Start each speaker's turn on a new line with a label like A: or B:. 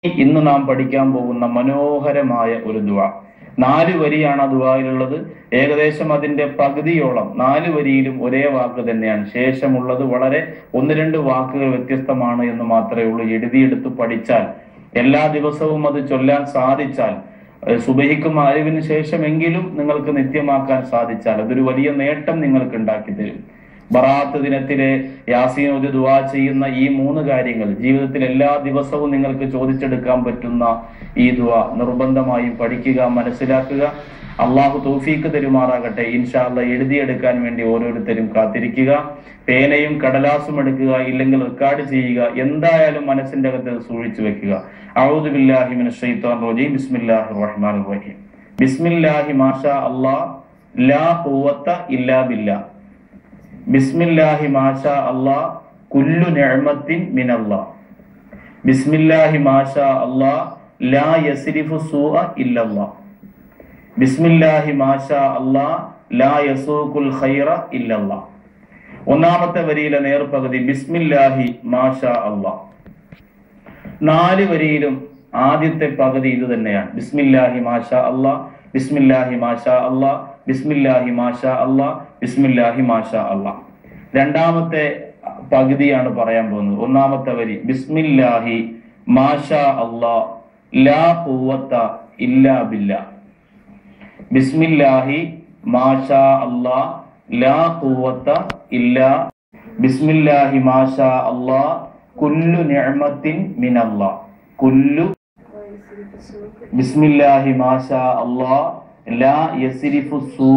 A: ഇന്ന് നാം പഠിക്കാൻ പോകുന്ന മനോഹരമായ ഒരു ദുആ. 4 വരിയാണ് ആ ദുആയിലുള്ളത്. ഏകദേശം അതിന്റെ പകുതിയോളം 4 വരിയിലും ഒരേ വാക്ക് തന്നെയാണ്. ശേഷമുള്ളത് വളരെ 1-2 വാക്കുകൾ വ്യത്യസ്തമാണ് എന്ന് മാത്രമേ ഉള്ളൂ. എഴുതിയെടുത്ത് പഠിച്ചാൽ, എല്ലാ ദിവസവും അത് ചൊല്ലാൻ സാധിച്ചാൽ, സുബഹിക്കും അറിവിന് ശേഷമെങ്കിലും നിങ്ങൾക്ക് നിത്യമാക്കാൻ സാധിച്ചാൽ അതൊരു വലിയ നേട്ടം നിങ്ങൾക്ക് ഉണ്ടാക്കി തരും. ബറാത്ത് ദിനത്തിലെ യാസീൻ ഓതി ദുആ ചെയ്യുന്ന ഈ 3 കാര്യങ്ങൾ ജീവിതത്തിൽ എല്ലാ ദിവസവും നിങ്ങൾക്ക് ചോദിച്ചെടുക്കാൻ പറ്റുന്ന ഈ ദുആ നിർബന്ധമായും പഠിക്കുക, മനസ്സിലാക്കുക. അള്ളാഹു തൗഫീക്ക് തരുമാറാകട്ടെ. ഇൻഷാ അല്ലാഹ് എഴുതിയെടുക്കാൻ വേണ്ടി ഓരോരുത്തരും കാത്തിരിക്കുക. പേനയും കടലാസും എടുക്കുക, ഇല്ലെങ്കിൽ റെക്കോർഡ് ചെയ്യുക. എന്തായാലും മനസ്സിന്റെ അകത്ത് സൂക്ഷിച്ചു വെക്കുക. അഊദു ബില്ലാഹി മിനശ് ശൈത്വാനിർ റജീം. ബിസ്മില്ലാഹിർ റഹ്മാനിർ റഹീം. ബിസ്മില്ലാഹി മാഷാ അല്ലാഹ് ലാ ഖുവത ഇല്ലാ ബില്ലാഹ്. ബിസ്മില്ലാഹി മാഷാ അല്ലാഹ് കുല്ലു നിഅമത്തിൻ മിനല്ലാഹ്. ബിസ്മില്ലാഹി മാഷാ അല്ലാഹ് ലാ യസ്രിഫു സൂഅ ഇല്ലല്ലാഹ്. ബിസ്മില്ലാഹി മാഷാ അല്ലാഹ് ലാ യസൂഖുൽ ഖൈറ ഇല്ലല്ലാഹ്. ഒന്നാമത്തെ വരിയിലെ നേർപകുതി ബിസ്മില്ലാഹി മാഷാ അല്ലാഹ്. 4 വരിയിലും ആദ്യത്തെ പകുതി ഇത് തന്നെയാണ്. ബിസ്മില്ലാഹി മാഷാ അല്ലാഹ്, ബിസ്മില്ലാഹി മാഷാ അല്ലാഹ്, ബിസ്മില്ലാഹി മാഷാ അല്ലാഹ്, ബിസ്മില്ലാഹി മാഷാ അല്ലാഹ്. രണ്ടാമത്തെ പകുതിയാണ് പറയാൻ പോകുന്നത്. ഒന്നാമത്തെ വരി ബിസ്മില്ലാഹി മാഷാ അല്ലാഹ് ലാ ഖുവത ഇല്ലാ ബില്ലാഹ്. ബിസ്മില്ലാഹി മാഷാ അല്ലാഹ് ലാ ഖുവത ഇല്ലാ. ബിസ്മില്ലാഹി മാഷാ അല്ലാഹ് കുല്ലു നിഅമത്തിൻ മിനല്ലാഹ്. കുല്ലു. ബിസ്മില്ലാഹി മാഷാ അല്ലാഹ് ലാ യസ്രിഫു സൂ